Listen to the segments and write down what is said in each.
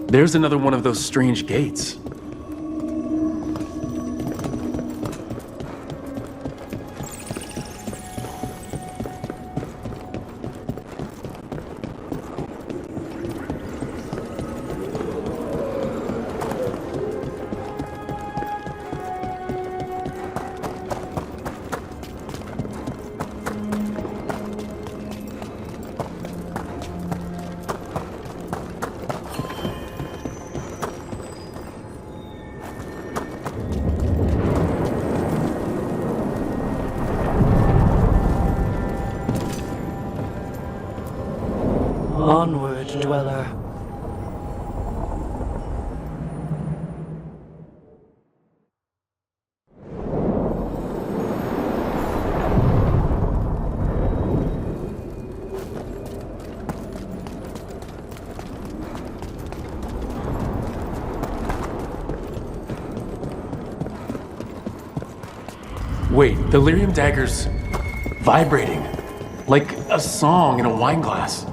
There's another one of those strange gates. Onward, dweller. Wait, the lyrium dagger's vibrating, like a song in a wine glass.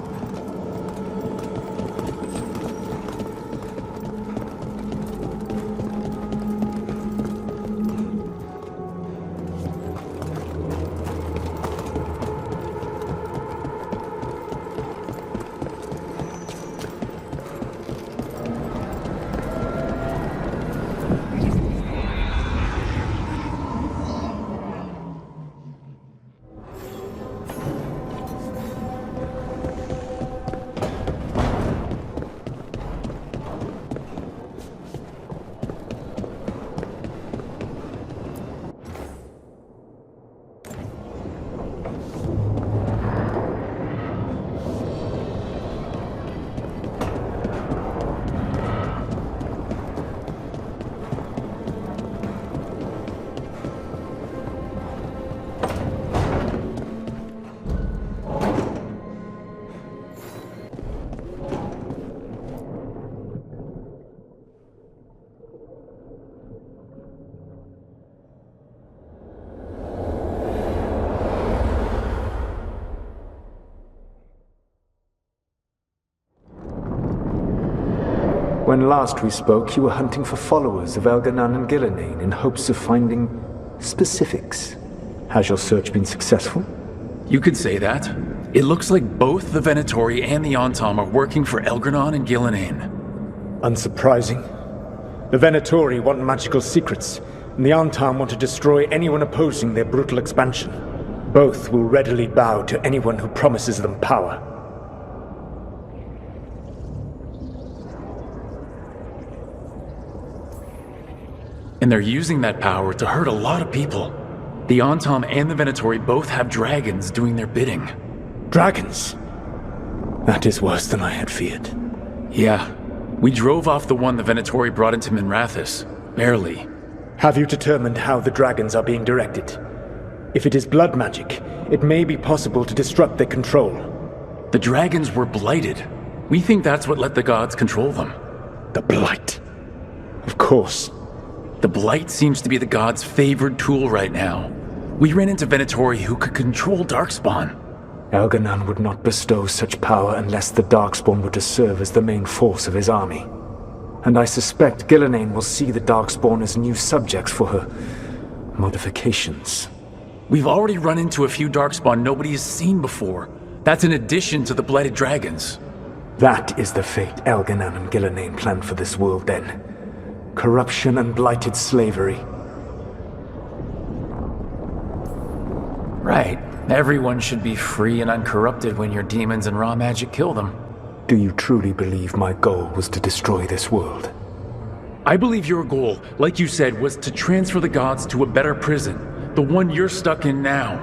When last we spoke, you were hunting for followers of Elganan and Gillenane in hopes of finding specifics. Has your search been successful? You could say that. It looks like both the Venatori and the Antam are working for Elganan and Gillenane. Unsurprising. The Venatori want magical secrets, and the Antam want to destroy anyone opposing their brutal expansion. Both will readily bow to anyone who promises them power. And they're using that power to hurt a lot of people. The Antam and the Venatori both have dragons doing their bidding. Dragons? That is worse than I had feared. Yeah. We drove off the one the Venatori brought into Minrathous. Barely. Have you determined how the dragons are being directed? If it is blood magic, it may be possible to disrupt their control. The dragons were blighted. We think that's what let the gods control them. The Blight. Of course. The Blight seems to be the gods' favored tool right now. We ran into Venatori who could control Darkspawn. Elganan would not bestow such power unless the Darkspawn were to serve as the main force of his army. And I suspect Gillenane will see the Darkspawn as new subjects for her modifications. We've already run into a few Darkspawn nobody has seen before. That's in addition to the Blighted Dragons. That is the fate Elganan and Gillenane planned for this world then. Corruption and blighted slavery. Right. Everyone should be free and uncorrupted when your demons and raw magic kill them. Do you truly believe my goal was to destroy this world? I believe your goal, like you said, was to transfer the gods to a better prison. The one you're stuck in now.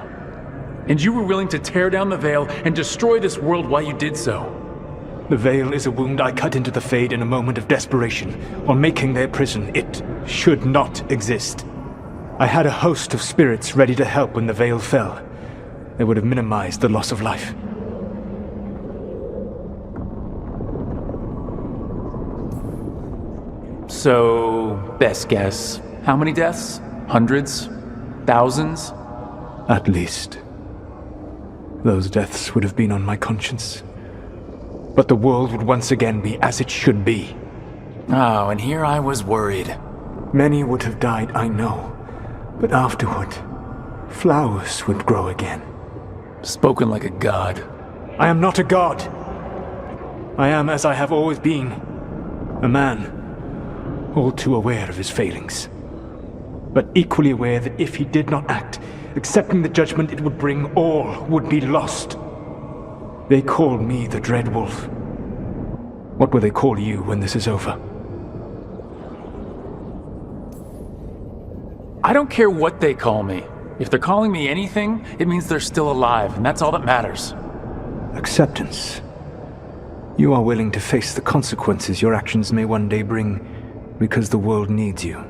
And you were willing to tear down the Veil and destroy this world while you did so. The Veil is a wound I cut into the Fade in a moment of desperation, while making their prison. It should not exist. I had a host of spirits ready to help when the Veil fell. They would have minimized the loss of life. So, best guess, how many deaths? Hundreds? Thousands? At least. Those deaths would have been on my conscience. But the world would once again be as it should be. Oh, and here I was worried. Many would have died, I know. But afterward, flowers would grow again. Spoken like a god. I am not a god. I am, as I have always been, a man, all too aware of his failings. But equally aware that if he did not act, accepting the judgment it would bring, all would be lost. They call me the Dread Wolf. What will they call you when this is over? I don't care what they call me. If they're calling me anything, it means they're still alive, and that's all that matters. Acceptance. You are willing to face the consequences your actions may one day bring because the world needs you.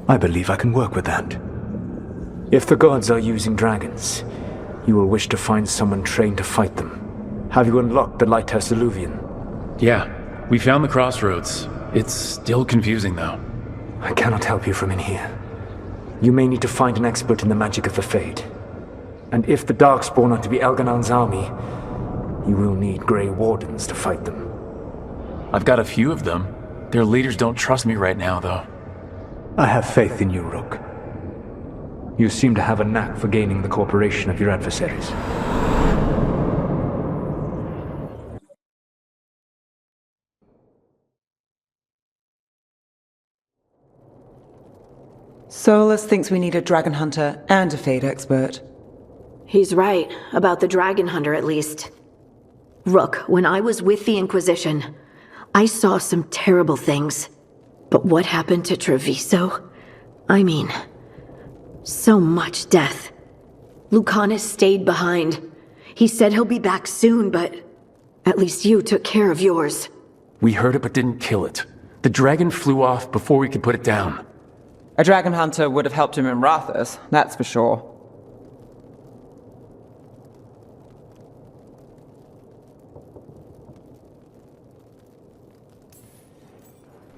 I believe I can work with that. If the gods are using dragons, you will wish to find someone trained to fight them. Have you unlocked the lighthouse Eluvian? Yeah, we found the crossroads. It's still confusing, though. I cannot help you from in here. You may need to find an expert in the magic of the Fade. And if the Darkspawn are to be Elganon's army, you will need Grey Wardens to fight them. I've got a few of them. Their leaders don't trust me right now, though. I have faith in you, Rook. You seem to have a knack for gaining the cooperation of your adversaries. Solas thinks we need a dragon hunter and a Fade expert. He's right, about the dragon hunter at least. Rook, when I was with the Inquisition, I saw some terrible things. But what happened to Treviso? I mean, so much death. Lucanus stayed behind. He said he'll be back soon, but at least you took care of yours. We heard it but didn't kill it. The dragon flew off before we could put it down. A dragon hunter would have helped him in Rathas, that's for sure.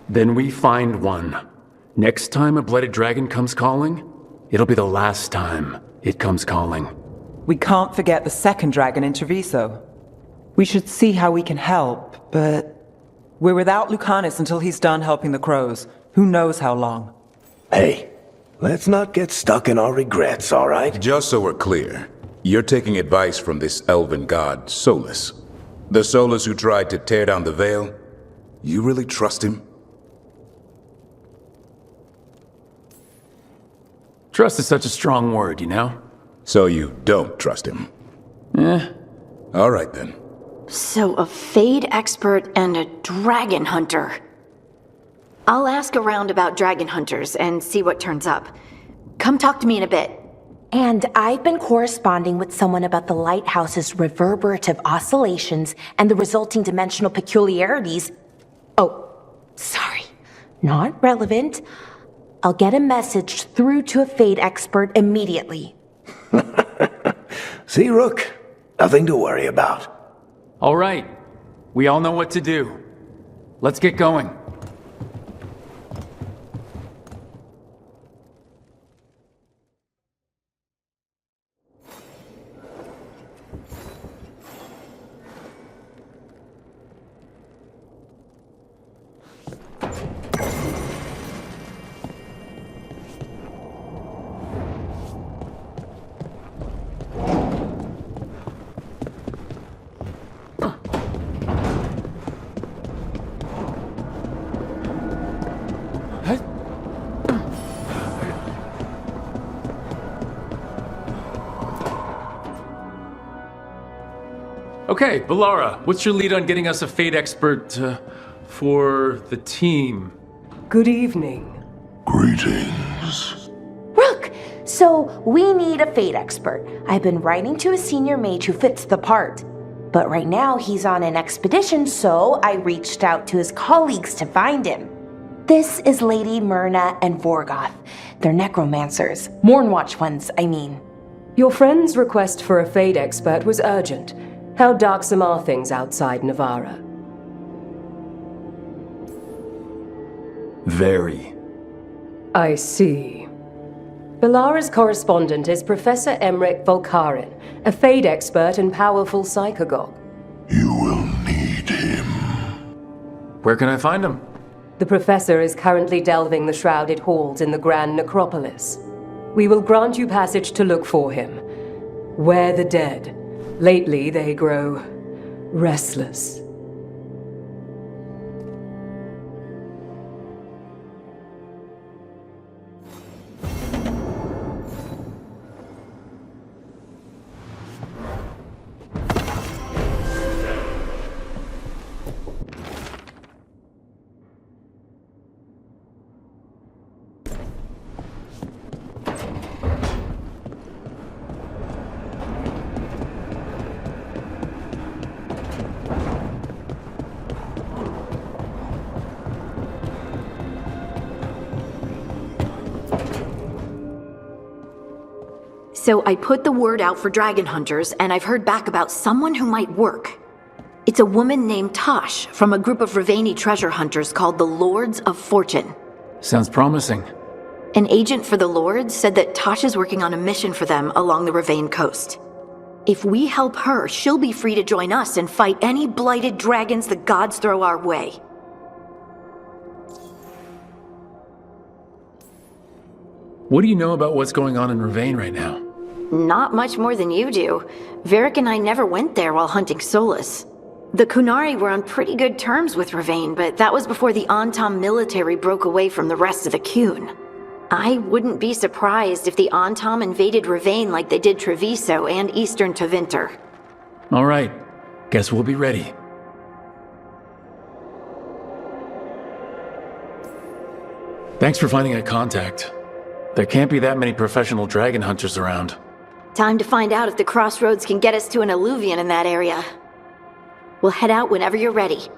Then we find one. Next time a blooded dragon comes calling, it'll be the last time it comes calling. We can't forget the second dragon in Treviso. We should see how we can help, but we're without Lucanus until he's done helping the crows. Who knows how long? Hey, let's not get stuck in our regrets, all right? Just so we're clear, you're taking advice from this elven god, Solas. The Solas who tried to tear down the Veil? You really trust him? Trust is such a strong word, you know? So you don't trust him? All right then. So a Fade expert and a dragon hunter. I'll ask around about dragon hunters and see what turns up. Come talk to me in a bit. And I've been corresponding with someone about the lighthouse's reverberative oscillations and the resulting dimensional peculiarities. Oh, sorry. Not relevant. I'll get a message through to a Fade expert immediately. See, Rook? Nothing to worry about. All right. We all know what to do. Let's get going. Okay, Valara, what's your lead on getting us a Fade expert for the team? Good evening. Greetings. Rook! So, we need a Fade expert. I've been writing to a senior mage who fits the part. But right now, he's on an expedition, so I reached out to his colleagues to find him. This is Lady Myrna and Vorgoth. They're necromancers. Mournwatch ones, I mean. Your friend's request for a Fade expert was urgent. How darksome are things outside Navarra? Very. I see. Valara's correspondent is Professor Emmerich Volkarin, a Fade expert and powerful psychagogue. You will need him. Where can I find him? The Professor is currently delving the shrouded halls in the Grand Necropolis. We will grant you passage to look for him. Where the dead. Lately they grow restless. So I put the word out for dragon hunters, and I've heard back about someone who might work. It's a woman named Tosh from a group of Raveni treasure hunters called the Lords of Fortune. Sounds promising. An agent for the Lords said that Tosh is working on a mission for them along the Ravane coast. If we help her, she'll be free to join us and fight any blighted dragons the gods throw our way. What do you know about what's going on in Ravane right now? Not much more than you do. Varric and I never went there while hunting Solas. The Kunari were on pretty good terms with Ravane, but that was before the Antam military broke away from the rest of the Qun. I wouldn't be surprised if the Antam invaded Ravane like they did Treviso and Eastern Tevinter. All right. Guess we'll be ready. Thanks for finding a contact. There can't be that many professional dragon hunters around. Time to find out if the crossroads can get us to an Eluvian in that area. We'll head out whenever you're ready.